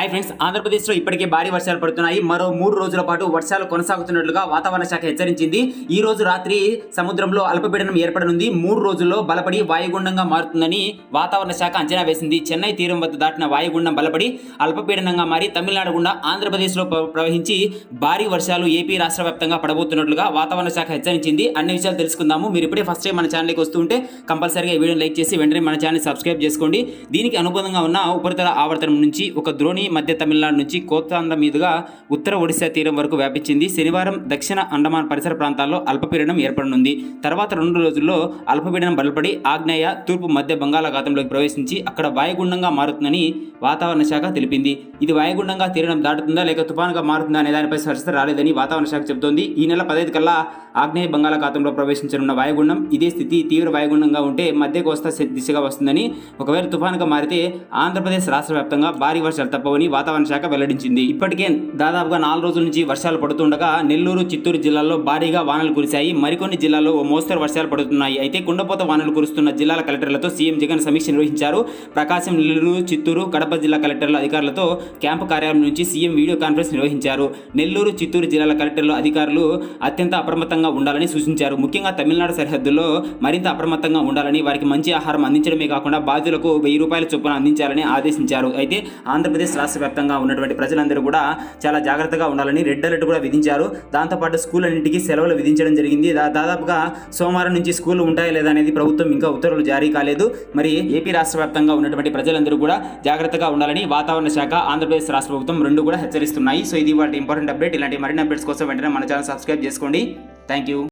Hi friends, ఆంధ్రప్రదేశ్లో ఇప్పటికే భారీ వర్షాలు పడుతున్నాయి. మరో 3 రోజుల పాటు వర్షాలు కొనసాగుతున్నట్లుగా వాతావరణ శాఖ హెచ్చరించింది. ఈ రోజు రాత్రి సముద్రంలో అల్పపీడనం ఏర్పడనుంది. 3 రోజుల్లో బలపడి వాయుగుండంగా మారుతుందని వాతావరణ శాఖ అంచనా వేసింది. చెన్నై తీరం వద్ద దాటిన వాయుగుండం బలపడి అల్పపీడనంగా మారి తమిళనాడు గుండా ఆంధ్రప్రదేశ్లో ప్రవహించి భారీ వర్షాలు ఏపీ రాష్ట్ర వ్యాప్తంగా పడబోతున్నట్లుగా వాతావరణ శాఖ హెచ్చరించింది. అన్ని విషయాలు తెలుసుకుందాము. మీరు ఇప్పుడే ఫస్ట్ టైం మన ఛానల్కి వస్తుంటే కంపల్సరీగా ఈ వీడియోని లైక్ చేసి వెంటనే మన ఛానల్ సబ్స్క్రైబ్ చేసుకోండి. దీనికి అనుబంధంగా ఉన్న ఉపరితల ఆవర్తనం నుంచి ఒక ద్రోణి మధ్య తమిళనాడు నుంచి కోస్తాంధ్ర మీదుగా ఉత్తర ఒడిశా తీరం వరకు వ్యాపించింది. శనివారం దక్షిణ అండమాన్ పరిసర ప్రాంతాల్లో అల్పపీడనం ఏర్పడనుంది. తర్వాత 2 రోజుల్లో అల్పపీడనం బలపడి ఆగ్నేయ తూర్పు మధ్య బంగాళాఖాతంలోకి ప్రవేశించి అక్కడ వాయుగుండంగా మారుతుందని వాతావరణ శాఖ తెలిపింది. ఇది వాయుగుండంగా తీరం దాటుతుందా లేక తుఫానుగా మారుతుందా అనే దానిపై స్పష్టత రాలేదని వాతావరణ శాఖ చెబుతోంది. ఈ నెల 15 కల్లా ఆగ్నేయ బంగాళాఖాతంలో ప్రవేశించనున్న వాయుగుండం ఇదే స్థితి తీవ్ర వాయుగుండంగా ఉంటే మధ్య కోస్తా దిశగా వస్తుందని, ఒకవేళ తుఫానుగా మారితే ఆంధ్రప్రదేశ్ రాష్ట్ర వ్యాప్తంగా భారీ వర్షాలు తప్పవని వాతావరణ శాఖ వెల్లడించింది. ఇప్పటికే దాదాపుగా 4 రోజుల నుంచి వర్షాలు పడుతుండగా నెల్లూరు, చిత్తూరు జిల్లాల్లో భారీగా వానలు కురిశాయి. మరికొన్ని జిల్లాల్లో ఓ మోస్తరు వర్షాలు పడుతున్నాయి. అయితే కుండపోత వానలు కురుస్తున్న జిల్లాల కలెక్టర్లతో సీఎం జగన్ సమీక్ష నిర్వహించారు. ప్రకాశం, నెల్లూరు, చిత్తూరు, కడప జిల్లా కలెక్టర్ల అధికారులతో క్యాంపు కార్యాలయం నుంచి సీఎం వీడియో కాన్ఫరెన్స్ నిర్వహించారు. నెల్లూరు, చిత్తూరు జిల్లాల కలెక్టర్లు అధికారులు అత్యంత అప్రమత్తంగా ఉండాలని సూచించారు. ముఖ్యంగా తమిళనాడు సరిహద్దుల్లో మరింత అప్రమత్తంగా ఉండాలని, వారికి మంచి ఆహారం అందించడమే కాకుండా బాధితులకు 1000 రూపాయల చొప్పున అందించాలని ఆదేశించారు. అయితే ఆంధ్రప్రదేశ్ రాష్ట్ర వ్యాప్తంగా ఉన్నటువంటి ప్రజలందరూ కూడా చాలా జాగ్రత్తగా ఉండాలని రెడ్ అలర్ట్ కూడా విధించారు. దాంతోపాటు స్కూల్ అన్నింటికీ సెలవులు విధించడం జరిగింది. దాదాపుగా సోమవారం నుంచి స్కూళ్ళు ఉంటాయా లేదా అనేది ప్రభుత్వం ఇంకా ఉత్తర్వులు జారీ కాలేదు. మరి ఏపీ రాష్ట్ర వ్యాప్తంగా ఉన్నటువంటి ప్రజలందరూ కూడా జాగ్రత్తగా ఉండాలని వాతావరణ శాఖ, ఆంధ్రప్రదేశ్ రాష్ట్ర ప్రభుత్వం రెండు కూడా హెచ్చరిస్తున్నాయి. సో ఇది వాటి ఇంపార్టెంట్ అప్డేట్. ఇలాంటి మరిన్ని అప్డేట్స్ కోసం వెంటనే మన ఛానల్ సబ్స్క్రైబ్ చేసుకోండి. Thank you.